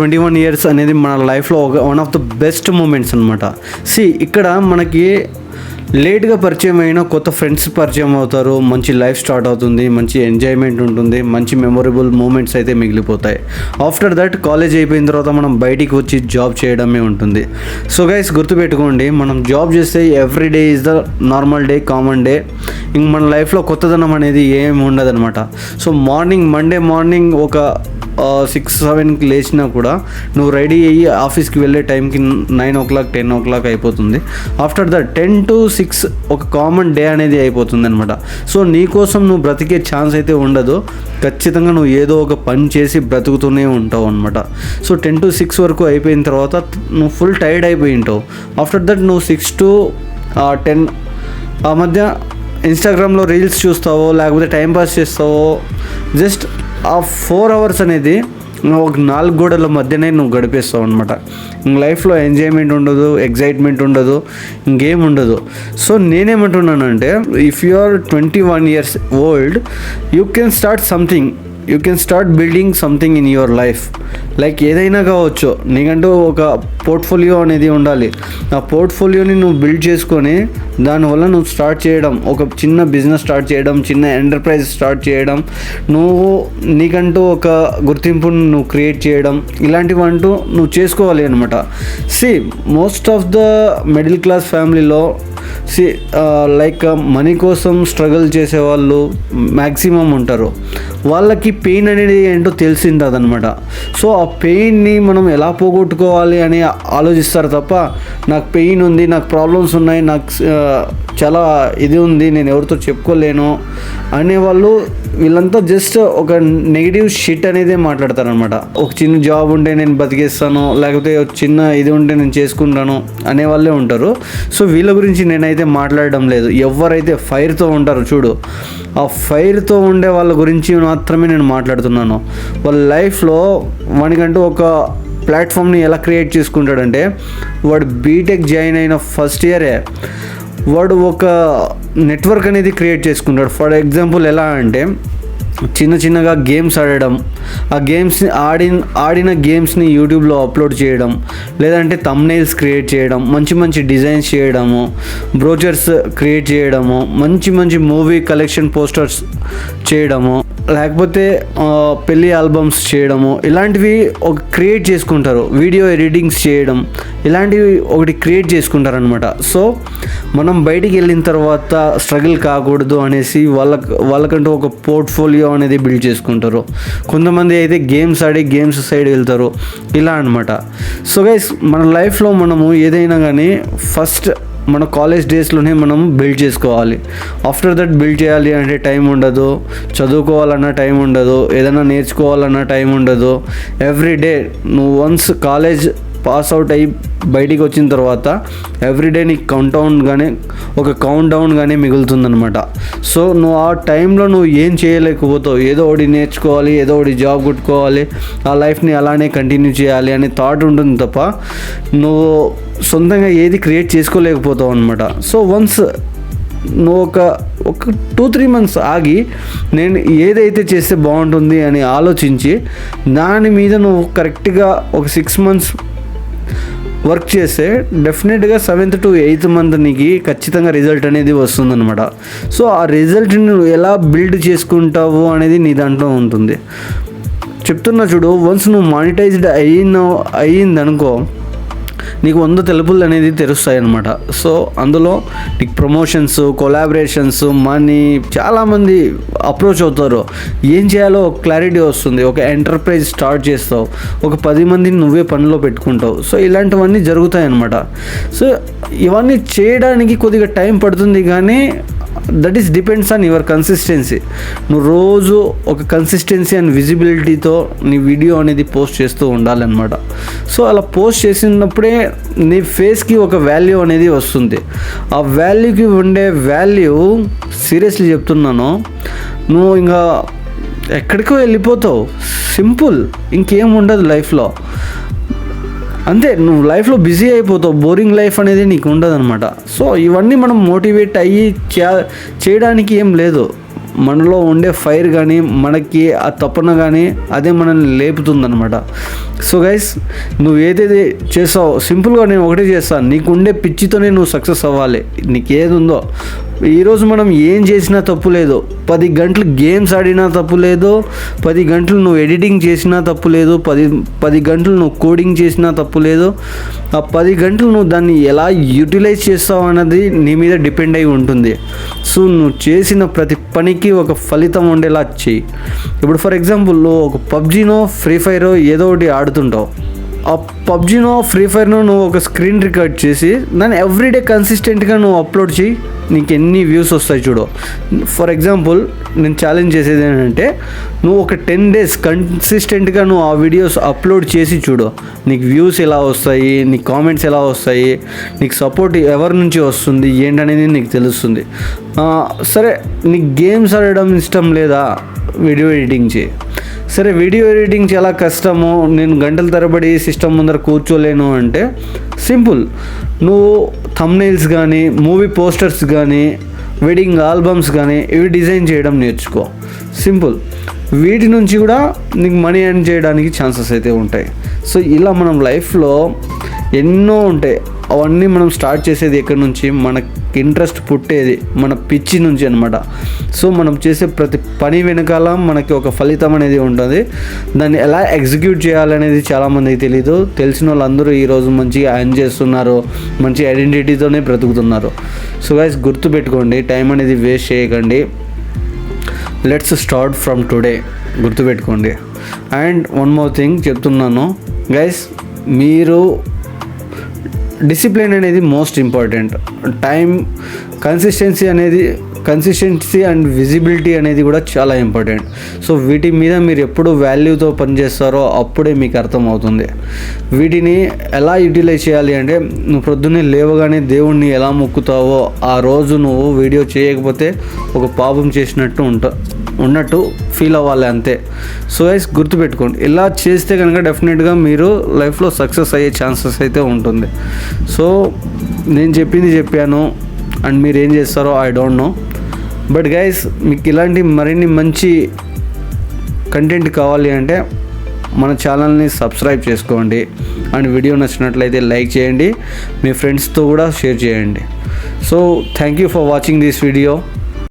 21 years అనేది మన లైఫ్లో one of the best moments అనమాట. ఇక్కడ మనకి లేట్గా పరిచయం అయిన కొత్త ఫ్రెండ్స్ పరిచయం అవుతారు, మంచి లైఫ్ స్టార్ట్ అవుతుంది, మంచి ఎంజాయ్మెంట్ ఉంటుంది, మంచి మెమొరబుల్ మూమెంట్స్ అయితే మిగిలిపోతాయి. ఆఫ్టర్ దట్ కాలేజ్ అయిపోయిన తర్వాత మనం బయటికి వచ్చి జాబ్ చేయడమే ఉంటుంది. సో గైస్ గుర్తుపెట్టుకోండి, మనం జాబ్ చేస్తే every day is the normal day, common day. ఇంక మన లైఫ్లో కొత్తదనం అనేది ఏమి ఉండదు అనమాట. సో మండే మార్నింగ్ ఒక 6-7కి లేచినా కూడా నువ్వు రెడీ అయ్యి ఆఫీస్కి వెళ్ళే టైంకి 9 o'clock 10 o'clock అయిపోతుంది. ఆఫ్టర్ దట్ 10 to 6 ఒక కామన్ డే అనేది అయిపోతుంది అనమాట. సో నీకోసం నువ్వు బ్రతికే ఛాన్స్ అయితే ఉండదు. ఖచ్చితంగా నువ్వు ఏదో ఒక పని చేసి బ్రతుకుతూనే ఉంటావు అనమాట. సో 10 to 6 వరకు అయిపోయిన తర్వాత నువ్వు ఫుల్ టైర్డ్ అయిపోయి ఉంటావు. ఆఫ్టర్ దట్ నువ్వు 6 to 10 ఆ మధ్య ఇన్స్టాగ్రామ్లో రీల్స్ చూస్తావో లేకపోతే టైంపాస్ చేస్తావో. జస్ట్ ఆ 4 hours అనేది ఒక 4 గోడల మధ్యనే నువ్వు గడిపేస్తావు అనమాట. లైఫ్లో ఎంజాయ్మెంట్ ఉండదు, ఎగ్జైట్మెంట్ ఉండదు, ఇంకేం ఉండదు. సో నేనేమంటున్నానంటే, if you are 21 years old, you can start something, you can start building something in your life. Like ఏదైనా కావచ్చు, నీకంటూ ఒక పోర్ట్ఫోలియో అనేది ఉండాలి. ఆ పోర్ట్ఫోలియోని నువ్వు బిల్డ్ చేసుకొని దానివల్ల నువ్వు స్టార్ట్ చేయడం, ఒక చిన్న బిజినెస్ స్టార్ట్ చేయడం, చిన్న ఎంటర్ప్రైజ్ స్టార్ట్ చేయడం, నీకంటూ ఒక గుర్తింపును నువ్వు క్రియేట్ చేయడం, ఇలాంటివంటూ నువ్వు చేసుకోవాలి అనమాట. Most of the middle class ఫ్యామిలీలో లైక్ మనీ కోసం స్ట్రగుల్ చేసేవాళ్ళు మ్యాక్సిమం ఉంటారు. వాళ్ళకి పెయిన్ అనేది ఏంటో తెలిసిందనమాట. సో ఆ పెయిన్ని మనం ఎలా పోగొట్టుకోవాలి అని ఆలోచిస్తారు తప్ప, నాకు పెయిన్ ఉంది, నాకు ప్రాబ్లమ్స్ ఉన్నాయి, నాకు చాలా ఇది ఉంది, నేను ఎవరితో చెప్పుకోలేను అనేవాళ్ళు వీళ్ళంతా జస్ట్ ఒక నెగిటివ్ షిట్ అనేది మాట్లాడతారనమాట. ఒక చిన్న జాబ్ ఉంటే నేను బతికేస్తాను, లేకపోతే ఒక చిన్న ఇది ఉంటే నేను చేసుకుంటాను అనేవాళ్ళే ఉంటారు. సో వీళ్ళ గురించి నేనైతే మాట్లాడడం లేదు. ఎవరైతే ఫైర్తో ఉంటారో చూడు, ఆ ఫైర్తో ఉండే వాళ్ళ గురించి మాత్రమే నేను మాట్లాడుతున్నాను. వాళ్ళ లైఫ్లో వానికంటూ ఒక ప్లాట్ఫామ్ని ఎలా క్రియేట్ చేసుకుంటాడంటే, వాడు బీటెక్ జాయిన్ అయిన ఫస్ట్ ఇయరే వాడు ఒక నెట్వర్క్ అనేది క్రియేట్ చేసుకుంటాడు. ఫర్ ఎగ్జాంపుల్ ఎలా అంటే, చిన్నగా గేమ్స్ ఆడడం, ఆ గేమ్స్ని ఆడిన గేమ్స్ని యూట్యూబ్లో అప్లోడ్ చేయడం, లేదంటే థంబ్నెయిల్స్ క్రియేట్ చేయడం, మంచి డిజైన్స్ చేయడము, బ్రోచర్స్ క్రియేట్ చేయడము, మంచి మూవీ కలెక్షన్ పోస్టర్స్ చేయడము, లేకపోతే పెళ్ళి ఆల్బమ్స్ చేయడము, ఇలాంటివి ఒక క్రియేట్ చేసుకుంటారు. వీడియో ఎడిటింగ్స్ చేయడం, ఇలాంటివి ఒకటి క్రియేట్ చేసుకుంటారనమాట. సో మనం బయటికి వెళ్ళిన తర్వాత స్ట్రగుల్ కాకూడదు అనేసి వాళ్ళకంటూ ఒక పోర్ట్ఫోలియో అనేది బిల్డ్ చేసుకుంటారు. కొంతమంది అయితే గేమ్స్ ఆడి గేమ్స్ సైడ్ వెళ్తారు, ఇలా అనమాట. సో గైస్, మన లైఫ్లో మనము ఏదైనా కానీ ఫస్ట్ మన కాలేజ్ డేస్లోనే మనం బిల్డ్ చేసుకోవాలి. ఆఫ్టర్ దట్ బిల్డ్ చేయాలి అంటే టైం ఉండదు, చదువుకోవాలన్నా టైం ఉండదు, ఏదైనా నేర్చుకోవాలన్నా టైం ఉండదు. ఎవ్రీడే నువ్వు వన్స్ కాలేజ్ పాస్ అవుట్ అయ్యి బయటికి వచ్చిన తర్వాత ఎవ్రీడే నీకు కౌంట్ డౌన్ కానీ మిగులుతుందనమాట. సో నువ్వు ఆ టైంలో నువ్వు ఏం చేయలేకపోతావు. ఏదో ఒకటి నేర్చుకోవాలి, ఏదో ఒకటి జాబ్ కొట్టుకోవాలి, ఆ లైఫ్ని అలానే కంటిన్యూ చేయాలి అనే థాట్ ఉంటుంది తప్ప నువ్వు సొంతంగా ఏది క్రియేట్ చేసుకోలేకపోతావు అనమాట. సో వన్స్ నువ్వు ఒక 2-3 months ఆగి నేను ఏదైతే చేస్తే బాగుంటుంది అని ఆలోచించి దాని మీద నువ్వు కరెక్ట్గా ఒక 6 months వర్క్ చేస్తే డెఫినెట్గా 7th to 8th month నీకు ఖచ్చితంగా రిజల్ట్ అనేది వస్తుందన్నమాట. సో ఆ రిజల్ట్ని నువ్వు ఎలా బిల్డ్ చేసుకుంటావు అనేది నీ దాంట్లో ఉంటుంది. చెప్తున్నా చూడు, వన్స్ నువ్వు మానిటైజ్డ్ అయ్యిందనుకో, నీకు 100 తలుపులు అనేది తెరుస్తాయి అన్నమాట. సో అందులో నీకు ప్రమోషన్స్, కొలాబరేషన్స్, మనీ, చాలామంది అప్రోచ్ అవుతారు. ఏం చేయాలో ఒక క్లారిటీ వస్తుంది. ఒక ఎంటర్ప్రైజ్ స్టార్ట్ చేస్తావు, ఒక 10 మందిని నువ్వే పనిలో పెట్టుకుంటావు. సో ఇలాంటివన్నీ జరుగుతాయి అన్నమాట. సో ఇవన్నీ చేయడానికి కొద్దిగా టైం పడుతుంది, కానీ that is depends on your consistency. నువ్వు రోజు ఒక కన్సిస్టెన్సీ అండ్ విజిబిలిటీతో నీ వీడియో అనేది పోస్ట్ చేస్తూ ఉండాలన్నమాట. సో అలా పోస్ట్ చేసినప్పుడే నీ ఫేస్కి ఒక వాల్యూ అనేది వస్తుంది. ఆ వాల్యూకి ఉండే వాల్యూ, సీరియస్లీ చెప్తున్నాను, నువ్వు ఇంకా ఎక్కడికో వెళ్ళిపోతావు. సింపుల్, ఇంకేం ఉండదు లైఫ్లో. అంతే, నువ్వు లైఫ్లో బిజీ అయిపోతావు. బోరింగ్ లైఫ్ అనేది నీకు ఉండదు అనమాట. సో ఇవన్నీ మనం మోటివేట్ అయ్యి చేయడానికి ఏం లేదు. మనలో ఉండే ఫైర్ కానీ మనకి ఆ తపన కానీ అదే మనల్ని లేపుతుందనమాట. సో గైస్, నువ్వు ఏదైతే చేస్తావో సింపుల్గా నేను ఒకటే చేస్తాను, నీకుండే పిచ్చితోనే నువ్వు సక్సెస్ అవ్వాలి. నీకు ఏది ఉందో, ఈరోజు మనం ఏం చేసినా తప్పు లేదు, 10 గంటలు గేమ్స్ ఆడినా తప్పు లేదు, 10 గంటలు నువ్వు ఎడిటింగ్ చేసినా తప్పు లేదు, 10 గంటలు నువ్వు కోడింగ్ చేసినా తప్పు లేదు. ఆ 10 గంటలు నువ్వు దాన్ని ఎలా యూటిలైజ్ చేస్తావు అన్నది నీ మీద డిపెండ్ అయి ఉంటుంది. సో నువ్వు చేసిన ప్రతి పనికి ఒక ఫలితం ఉండేలా చెయ్యి. ఇప్పుడు ఫర్ ఎగ్జాంపుల్ నువ్వు ఒక పబ్జీనో ఫ్రీ ఫైరో ఏదో ఒకటి ఆడుతుంటావు. ఆ పబ్జీనో ఫ్రీ ఫైర్నో నువ్వు ఒక స్క్రీన్ రికార్డ్ చేసి దాన్ని ఎవ్రీడే కన్సిస్టెంట్గా నువ్వు అప్లోడ్ చేయి, నీకు ఎన్ని వ్యూస్ వస్తాయి చూడు. ఫర్ ఎగ్జాంపుల్ నేను ఛాలెంజ్ చేసేది ఏంటంటే, నువ్వు ఒక 10 days కన్సిస్టెంట్గా నువ్వు ఆ వీడియోస్ అప్లోడ్ చేసి చూడు, నీకు వ్యూస్ ఎలా వస్తాయి, నీకు కామెంట్స్ ఎలా వస్తాయి, నీకు సపోర్ట్ ఎవరి నుంచి వస్తుంది ఏంటనేది నీకు తెలుస్తుంది. సరే, నీకు గేమ్స్ ఆడడం ఇష్టం లేదా, వీడియో ఎడిటింగ్ చేయి. సరే, వీడియో ఎడిటింగ్ చాలా కష్టము, నేను గంటల తరబడి సిస్టమ్ ముందర కూర్చోలేను అంటే సింపుల్, నువ్వు థంబ్నెయిల్స్ కానీ, మూవీ పోస్టర్స్ కానీ, వెడ్డింగ్ ఆల్బమ్స్ కానీ ఇవి డిజైన్ చేయడం నేర్చుకో. సింపుల్, వీటి నుంచి కూడా నీకు మనీ ఎర్న్ చేయడానికి ఛాన్సెస్ అయితే ఉంటాయి. సో ఇలా మనం లైఫ్లో ఎన్నో ఉంటాయి. అవన్నీ మనం స్టార్ట్ చేసేది ఎక్కడి నుంచి, మనకి ఇంట్రెస్ట్ పుట్టేది మన పిచ్చి నుంచి అనమాట. సో మనం చేసే ప్రతి పని వెనకాల మనకి ఒక ఫలితం అనేది ఉంటుంది. దాన్ని ఎలా ఎగ్జిక్యూట్ చేయాలనేది చాలామందికి తెలీదు. తెలిసిన వాళ్ళందరూ ఈరోజు మంచిగా ఎర్న్ చేస్తున్నారు, మంచి ఐడెంటిటీతోనే బ్రతుకుతున్నారు. సో గైస్, గుర్తుపెట్టుకోండి, టైం అనేది వేస్ట్ చేయకండి. లెట్స్ స్టార్ట్ ఫ్రమ్ టుడే, గుర్తుపెట్టుకోండి. అండ్ వన్ మోర్ థింగ్ చెప్తున్నాను గైస్, మీరు డిసిప్లిన్ అనేది most important. Time consistency and visibility అనేది కూడా చాలా ఇంపార్టెంట్. సో వీటి మీద మీరు ఎప్పుడు వాల్యూతో పనిచేస్తారో అప్పుడే మీకు అర్థమవుతుంది. వీటిని ఎలా యూటిలైజ్ చేయాలి అంటే, నువ్వు ప్రొద్దున్నే లేవగానే దేవుణ్ణి ఎలా మొక్కుతావో ఆ రోజు నువ్వు వీడియో చేయకపోతే ఒక పాపం చేసినట్టు ఉన్నట్టు ఫీల్ అవ్వాలి, అంతే. సో గైస్, గుర్తుపెట్టుకోండి, ఇలా చేస్తే కనుక డెఫినెట్గా మీరు లైఫ్లో సక్సెస్ అయ్యే ఛాన్సెస్ అయితే ఉంటుంది. సో నేను చెప్పాను, అండ్ మీరు ఏం చేస్తారో I don't know. But guys, మీకు ఇలాంటి మరిన్ని మంచి కంటెంట్ కావాలి అంటే మన ఛానల్ని సబ్స్క్రైబ్ చేసుకోండి. అండ్ వీడియో నచ్చినట్లయితే లైక్ చేయండి, మీ ఫ్రెండ్స్తో కూడా షేర్ చేయండి. So thank you for watching this video.